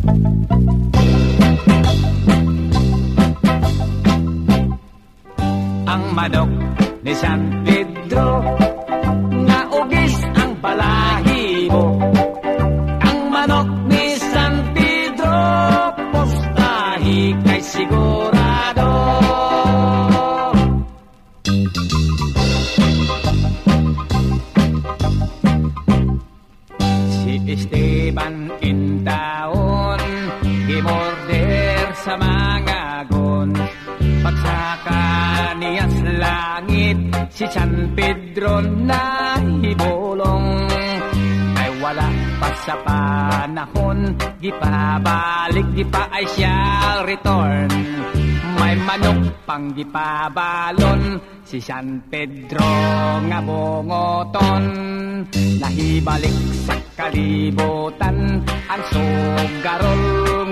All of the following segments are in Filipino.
Ang manok ni San Pedro, nga ugis ang balahibo. Ang manok ni San Pedro, postahi kay sigurado. Si Esteban intaon, gimorder sa mga gon. Pagsaka niya sa langit, si San Pedro na hibulong. Ay wala pa sa panahon, di pa balik, di pa ay siya return. May manok pang di pa balon, si San Pedro nga bungoton. Nahibalik sa kalibutan, ang sugarol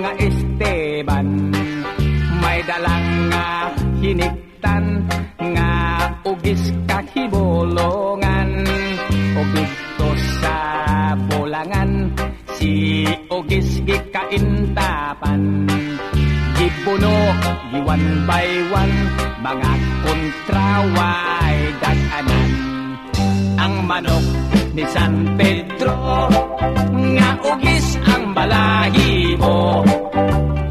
nga Esteban. May dalang nga hiniktan, nga ugis kahibulongan. O dito sa bulangan, si ugis gikaintapan. Gibuno, giwan by one, mga kontraway daganan. Ang manok ni San Pedro, nga ugis ang balahibo.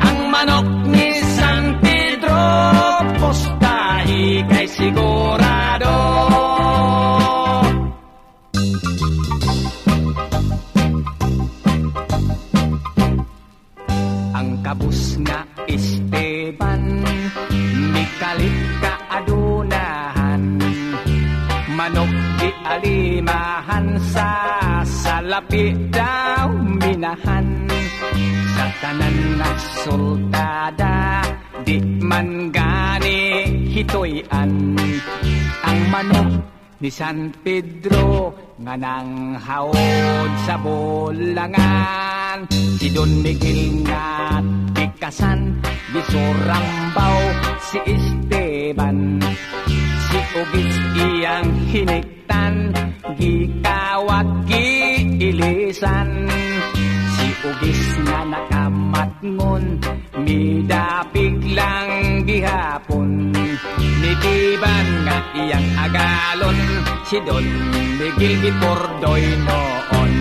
Ang manok ni San Pedro, postahi kay sigurado. Ang kabus nga Esteban, mikalit ka adunahan. Manok di alimahan, sa salapi daw minahan. Sa tanan na sultada, di man gani hitoyan. Ang manok ni San Pedro, nga nang haod sa bulangan. Si Don Miguel nga tikasan, gisurambaw si Esteban. Si ugis iyang hiniktan, gikawat giilisan. Si ugis nga nakamatngon, midapig lang gihapon. Nitiban nga iyang agalon, si Don Miguel gipordoy noon.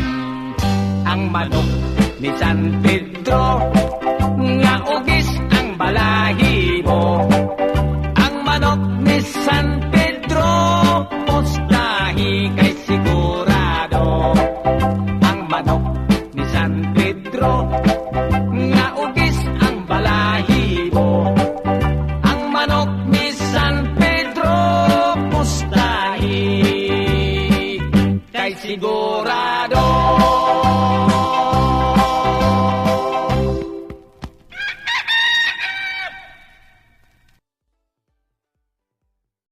Ang manok ni San Pedro, nga ugis ang balahibo. Ang manok ni San Pedro, postahi kay sigurado. Ang manok ni San Pedro, nga ugis ang balahibo. Ang manok ni San Pedro, postahi kay sigurado.